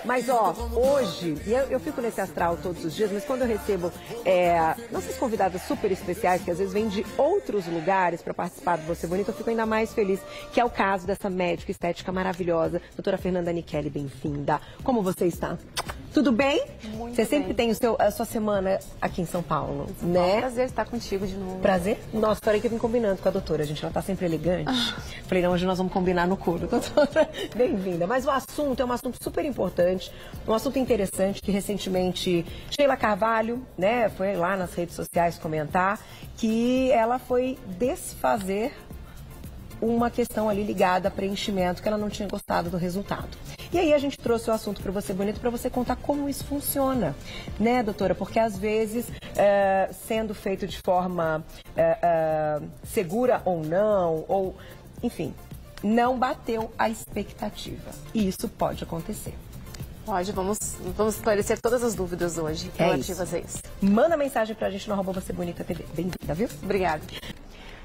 Mas, ó, hoje, e eu fico nesse astral todos os dias, mas quando eu recebo nossas convidadas super especiais, que às vezes vêm de outros lugares para participar do Você Bonita, eu fico ainda mais feliz, que é o caso dessa médica estética maravilhosa, doutora Fernanda Nichelli, bem-vinda. Como você está? Tudo bem? Muito Você sempre bem. tem a sua semana aqui em São Paulo, né? Prazer estar contigo de novo. Prazer? Nossa, falei que eu vim combinando com a doutora, gente, ela tá sempre elegante. Falei, não, hoje nós vamos combinar no couro, doutora. Bem-vinda. Mas o assunto é um assunto super importante, um assunto interessante que recentemente Sheila Carvalho, né, foi lá nas redes sociais comentar que ela foi desfazer uma questão ali ligada a preenchimento, que ela não tinha gostado do resultado. E aí a gente trouxe o assunto para Você Bonito, para você contar como isso funciona, né, doutora? Porque às vezes, sendo feito de forma segura ou não, ou, enfim, não bateu a expectativa. E isso pode acontecer. Pode, vamos esclarecer todas as dúvidas hoje relativas a isso. Manda mensagem pra gente no @VocêBonitaTV. Bem-vinda, viu? Obrigada.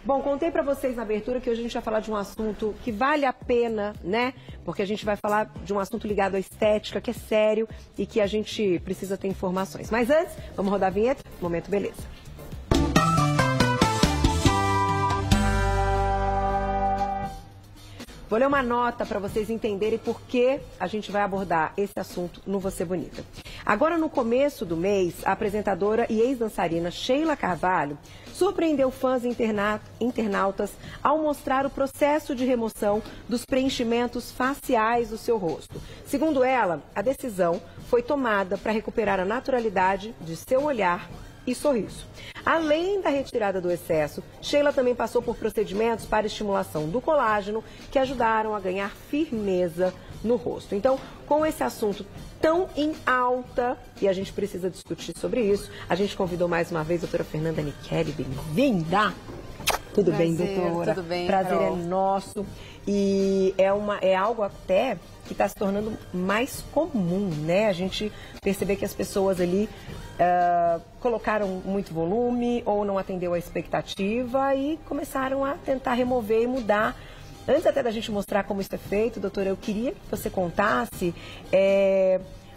Bom, contei pra vocês na abertura que hoje a gente vai falar de um assunto que vale a pena, né? Porque a gente vai falar de um assunto ligado à estética, que é sério e que a gente precisa ter informações. Mas antes, vamos rodar a vinheta? Momento Beleza. Vou ler uma nota para vocês entenderem por que a gente vai abordar esse assunto no Você Bonita. Agora, no começo do mês, a apresentadora e ex-dançarina Sheila Carvalho surpreendeu fãs e internautas ao mostrar o processo de remoção dos preenchimentos faciais do seu rosto. Segundo ela, a decisão foi tomada para recuperar a naturalidade de seu olhar e sorriso. Além da retirada do excesso, Sheila também passou por procedimentos para estimulação do colágeno que ajudaram a ganhar firmeza no rosto. Então, com esse assunto tão em alta, e a gente precisa discutir sobre isso, a gente convidou mais uma vez a doutora Fernanda Nichelli, bem-vinda! Tudo bem, doutora? Tudo bem, Prazer Carol. é nosso. E é algo até que está se tornando mais comum, né? A gente perceber que as pessoas ali colocaram muito volume ou não atendeu a expectativa e começaram a tentar remover e mudar. Antes até da gente mostrar como isso é feito, doutora, eu queria que você contasse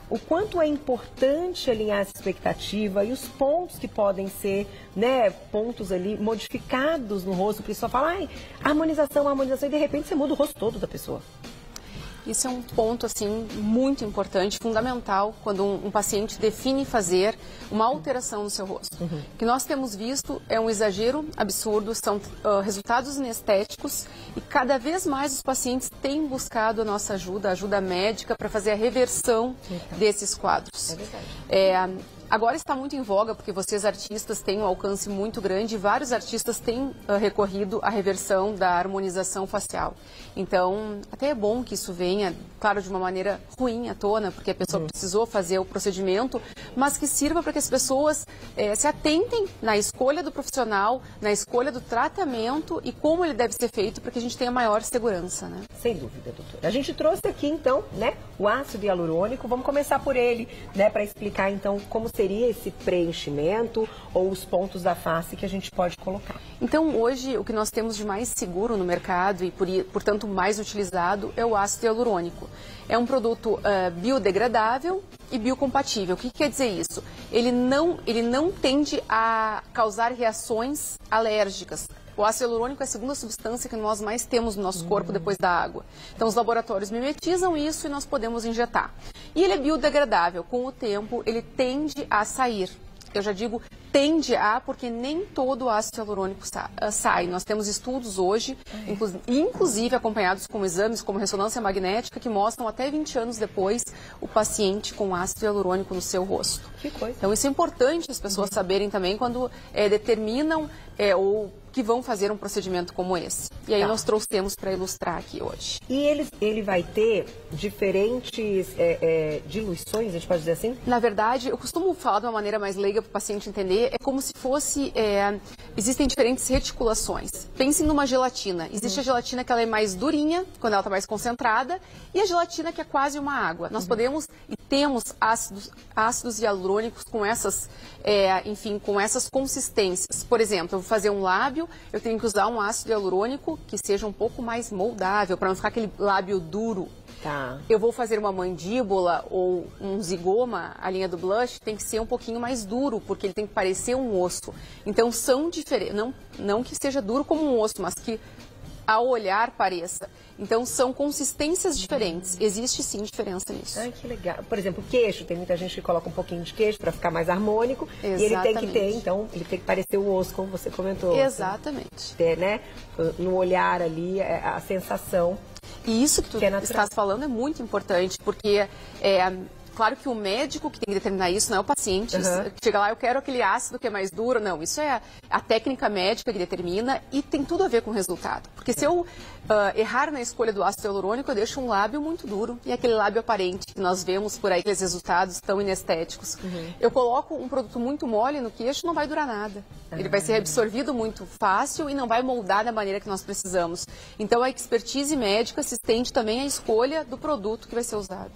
o quanto é importante alinhar essa expectativa e os pontos que podem ser, né, pontos ali modificados no rosto, porque só fala, harmonização, e de repente você muda o rosto todo da pessoa. Isso é um ponto, assim, muito importante, fundamental, quando um paciente define fazer uma alteração no seu rosto. O que nós temos visto é um exagero absurdo, são resultados inestéticos e cada vez mais os pacientes têm buscado a nossa ajuda, a ajuda médica, para fazer a reversão desses quadros. É verdade. Agora está muito em voga, porque vocês artistas têm um alcance muito grande, vários artistas têm recorrido à reversão da harmonização facial. Então, até é bom que isso venha, claro, de uma maneira ruim à tona, porque a pessoa precisou fazer o procedimento, mas que sirva para que as pessoas se atentem na escolha do profissional, na escolha do tratamento e como ele deve ser feito para que a gente tenha maior segurança, né? Sem dúvida, doutora. A gente trouxe aqui, então, né, o ácido hialurônico. Vamos começar por ele, né, para explicar, então, como seria esse preenchimento ou os pontos da face que a gente pode colocar. Então, hoje, o que nós temos de mais seguro no mercado e, portanto, mais utilizado é o ácido hialurônico. É um produto biodegradável e biocompatível. O que quer dizer isso? Ele não tende a causar reações alérgicas. O ácido hialurônico é a segunda substância que nós mais temos no nosso corpo depois da água. Então, os laboratórios mimetizam isso e nós podemos injetar. E ele é biodegradável. Com o tempo, ele tende a sair. Eu já digo tende a, porque nem todo o ácido hialurônico sai. Nós temos estudos hoje, inclusive acompanhados com exames como ressonância magnética, que mostram até 20 anos depois o paciente com ácido hialurônico no seu rosto. Que coisa. Então, isso é importante as pessoas saberem também quando determinam ou que vão fazer um procedimento como esse. E aí nós trouxemos para ilustrar aqui hoje. E ele vai ter diferentes diluições, a gente pode dizer assim? Na verdade, eu costumo falar de uma maneira mais leiga para o paciente entender, é como se fosse, existem diferentes reticulações. Pensem numa gelatina. Existe a gelatina que ela é mais durinha, quando ela está mais concentrada, e a gelatina que é quase uma água. Nós podemos e temos ácidos hialurônicos com essas, com essas consistências. Por exemplo, eu vou fazer um lábio, eu tenho que usar um ácido hialurônico que seja um pouco mais moldável, para não ficar aquele lábio duro. Tá. Eu vou fazer uma mandíbula ou um zigoma, a linha do blush tem que ser um pouquinho mais duro, porque ele tem que parecer um osso. Então são diferentes, não que seja duro como um osso, mas que ao olhar pareça. Então são consistências diferentes. Existe sim diferença nisso. Ai, que legal. Por exemplo, o queixo, tem muita gente que coloca um pouquinho de queixo para ficar mais harmônico. Exatamente. E ele tem que ter, então, ele tem que parecer o osso, como você comentou. Exatamente. Ter, né? No olhar ali, a sensação. E isso que tu estás falando é muito importante, porque claro que o médico que tem que determinar isso não é o paciente. Chega lá, eu quero aquele ácido que é mais duro. Não, isso é a técnica médica que determina e tem tudo a ver com o resultado. Porque se eu errar na escolha do ácido hialurônico, eu deixo um lábio muito duro e aquele lábio aparente que nós vemos por aí, aqueles resultados tão inestéticos. Eu coloco um produto muito mole no queixo, não vai durar nada. Ele vai ser absorvido muito fácil e não vai moldar da maneira que nós precisamos. Então a expertise médica se estende também à escolha do produto que vai ser usado.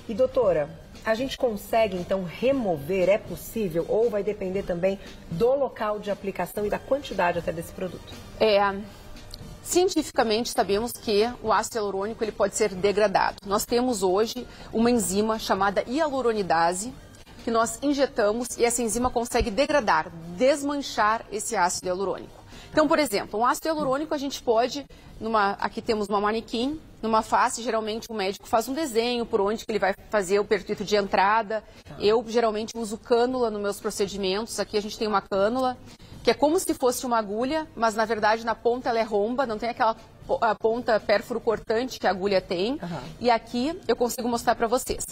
E doutora, a gente consegue então remover, é possível, ou vai depender também do local de aplicação e da quantidade até desse produto? Cientificamente sabemos que o ácido hialurônico ele pode ser degradado. Nós temos hoje uma enzima chamada hialuronidase, que nós injetamos e essa enzima consegue degradar, desmanchar esse ácido hialurônico. Então, por exemplo, um ácido hialurônico a gente pode, aqui temos uma manequim, numa face, geralmente o médico faz um desenho por onde que ele vai fazer o pertuito de entrada. Eu geralmente uso cânula nos meus procedimentos, aqui a gente tem uma cânula, que é como se fosse uma agulha, mas na verdade na ponta ela é romba, não tem aquela ponta pérfuro cortante que a agulha tem. E aqui eu consigo mostrar para vocês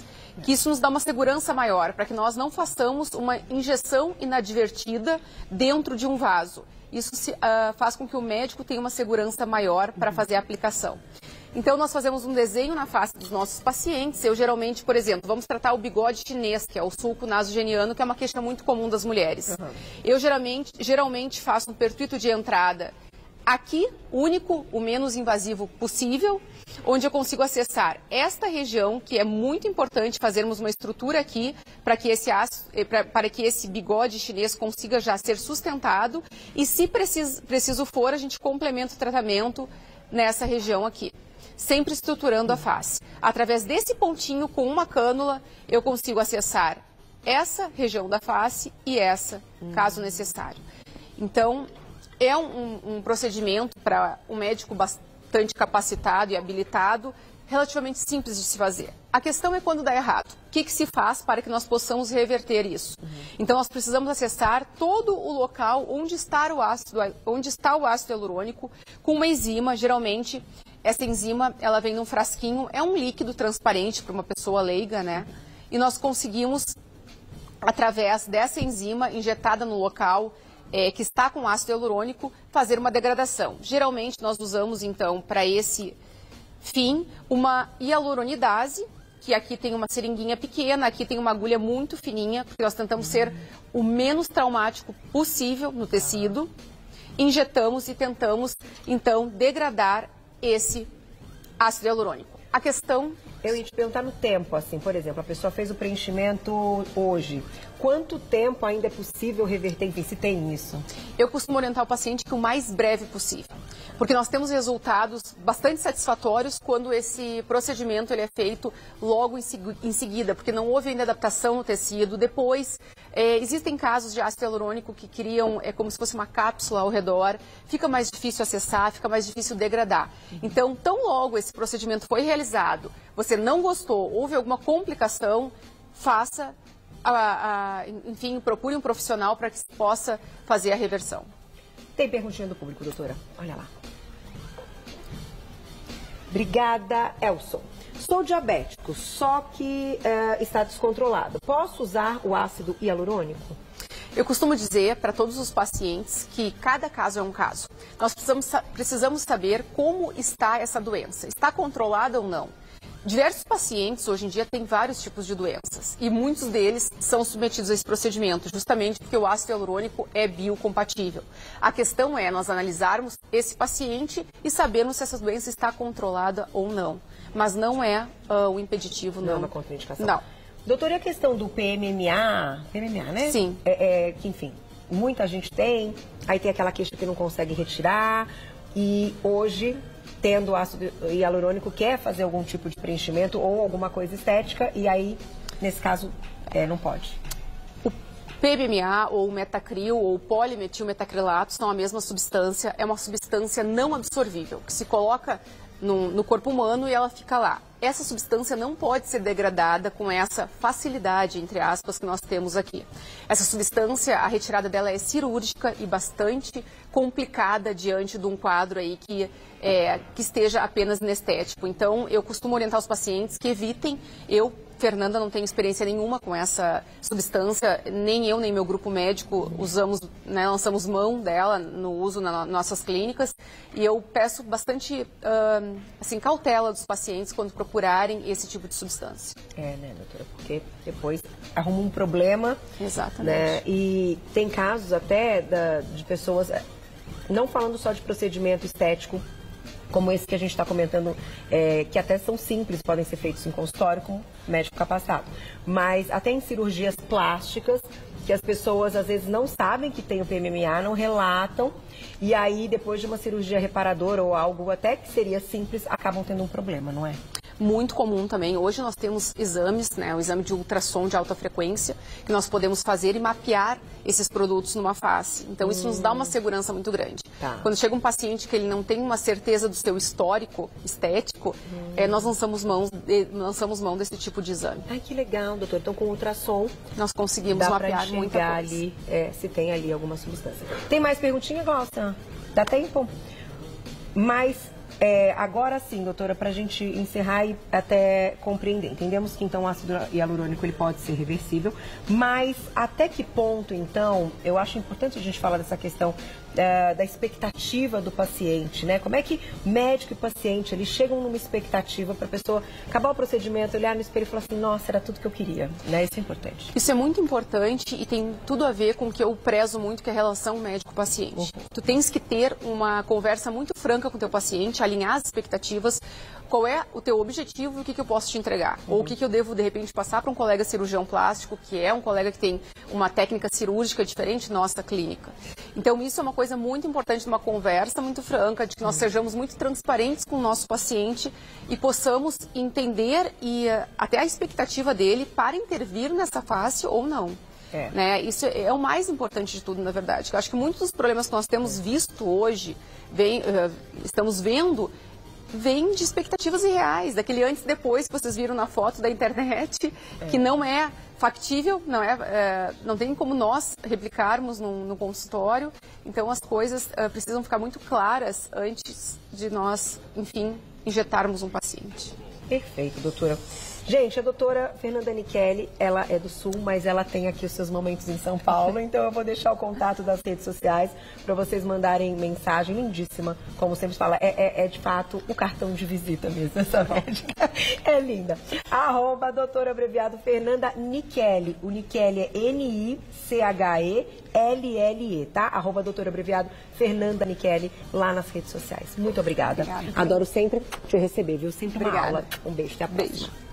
que isso nos dá uma segurança maior, para que nós não façamos uma injeção inadvertida dentro de um vaso. Isso faz com que o médico tenha uma segurança maior para fazer a aplicação. Então, nós fazemos um desenho na face dos nossos pacientes. Eu geralmente, por exemplo, vamos tratar o bigode chinês, que é o sulco nasogeniano, que é uma queixa muito comum das mulheres. Eu geralmente faço um pertuito de entrada aqui, único, o menos invasivo possível, onde eu consigo acessar esta região, que é muito importante fazermos uma estrutura aqui para que esse bigode chinês consiga já ser sustentado e, se preciso for, a gente complementa o tratamento nessa região aqui, sempre estruturando a face. Através desse pontinho, com uma cânula, eu consigo acessar essa região da face e essa, caso necessário. Então, é um procedimento para um médico bastante capacitado e habilitado, relativamente simples de se fazer. A questão é quando dá errado. O que se faz para que nós possamos reverter isso? Então, nós precisamos acessar todo o local onde está o ácido hialurônico com uma enzima. Geralmente, essa enzima ela vem num frasquinho, é um líquido transparente para uma pessoa leiga, né? E nós conseguimos, através dessa enzima injetada no local que está com ácido hialurônico, fazer uma degradação. Geralmente, nós usamos, então, para esse fim, uma hialuronidase, que aqui tem uma seringuinha pequena, aqui tem uma agulha muito fininha, porque nós tentamos ser o menos traumático possível no tecido. Injetamos e tentamos, então, degradar esse ácido hialurônico. A questão... Eu ia te perguntar no tempo, assim, por exemplo, a pessoa fez o preenchimento hoje. Quanto tempo ainda é possível reverter, enfim, se tem isso? Eu costumo orientar o paciente que o mais breve possível, porque nós temos resultados bastante satisfatórios quando esse procedimento ele é feito logo em seguida, porque não houve ainda adaptação no tecido. Depois, existem casos de ácido hialurônico que criam, como se fosse uma cápsula ao redor, fica mais difícil acessar, fica mais difícil degradar. Então, tão logo esse procedimento foi realizado, você não gostou, houve alguma complicação, faça, enfim, procure um profissional para que se possa fazer a reversão. Tem perguntinha do público, doutora? Olha lá. Obrigada, Elson. Sou diabético, só que está descontrolado. Posso usar o ácido hialurônico? Eu costumo dizer para todos os pacientes que cada caso é um caso. Nós precisamos saber como está essa doença. Está controlada ou não? Diversos pacientes hoje em dia têm vários tipos de doenças e muitos deles são submetidos a esse procedimento, justamente porque o ácido hialurônico é biocompatível. A questão é nós analisarmos esse paciente e sabermos se essa doença está controlada ou não. Mas não é o impeditivo, não. Não é uma contraindicação? Não. Doutora, e a questão do PMMA, né? Sim. Que, enfim, muita gente tem, aí tem aquela queixa que não consegue retirar e hoje tendo ácido hialurônico, quer fazer algum tipo de preenchimento ou alguma coisa estética, e aí, nesse caso, não pode. O PMMA, ou metacril, ou polimetilmetacrilato são a mesma substância, é uma substância não absorvível, que se coloca no corpo humano e ela fica lá. Essa substância não pode ser degradada com essa facilidade, entre aspas, que nós temos aqui. Essa substância, a retirada dela é cirúrgica e bastante complicada diante de um quadro aí que esteja apenas anestético. Então, eu costumo orientar os pacientes que evitem. Fernanda, não tenho experiência nenhuma com essa substância, nem eu nem meu grupo médico lançamos mão dela no uso nas nossas clínicas, e eu peço bastante cautela dos pacientes quando procurarem esse tipo de substância. Né, doutora, porque depois arruma um problema. Exatamente. Né, e tem casos até de pessoas, não falando só de procedimento estético, como esse que a gente está comentando, que até são simples, podem ser feitos em consultório com médico capacitado. Mas até em cirurgias plásticas, que as pessoas às vezes não sabem que tem o PMMA, não relatam, e aí depois de uma cirurgia reparadora ou algo até que seria simples, acabam tendo um problema, não é? Muito comum também. Hoje nós temos exames, o exame de ultrassom de alta frequência, que nós podemos fazer e mapear esses produtos numa face. Então, isso nos dá uma segurança muito grande. Tá. Quando chega um paciente que ele não tem uma certeza do seu histórico estético, nós lançamos mão desse tipo de exame. Ai, que legal, doutor. Então, com ultrassom, nós conseguimos mapear muita coisa. Ali, se tem ali alguma substância. Tem mais perguntinha, Glaucia? Dá tempo? Mas... agora sim, doutora, para a gente encerrar e até compreender. Entendemos que então o ácido hialurônico ele pode ser reversível, mas até que ponto então, eu acho importante a gente falar dessa questão da expectativa do paciente, né? Como é que médico e paciente eles chegam numa expectativa para a pessoa acabar o procedimento, olhar no espelho e falar assim, nossa, era tudo que eu queria, né? Isso é importante. Isso é muito importante e tem tudo a ver com o que eu prezo muito, que é a relação médico-paciente. Tu tens que ter uma conversa muito franca com o teu paciente, alinhar as expectativas, qual é o teu objetivo e o que eu posso te entregar. Ou o que eu devo, de repente, passar para um colega cirurgião plástico, que é um colega que tem uma técnica cirúrgica diferente da nossa clínica. Então, isso é uma coisa muito importante, uma conversa muito franca, de que nós sejamos muito transparentes com o nosso paciente e possamos entender e até a expectativa dele para intervir nessa face ou não. Né? Isso é o mais importante de tudo, na verdade. Eu acho que muitos dos problemas que nós temos visto hoje, estamos vendo, vem de expectativas irreais, daquele antes e depois que vocês viram na foto da internet, que não é factível, não tem como nós replicarmos no consultório. Então as coisas precisam ficar muito claras antes de nós, enfim, injetarmos um paciente. Perfeito, doutora. Gente, a doutora Fernanda Nichelli, ela é do Sul, mas ela tem aqui os seus momentos em São Paulo, então eu vou deixar o contato das redes sociais para vocês mandarem mensagem lindíssima, como sempre fala, é de fato o cartão de visita mesmo, essa médica é linda. @ doutora abreviado Fernanda Nichelli, o Nichelli é NICHELLE, tá? @ doutora abreviado Fernanda Nichelli, lá nas redes sociais. Muito obrigada. Obrigada. Adoro sempre te receber, viu? Sempre uma Obrigada. aula. Um beijo, até a próxima. Beijo.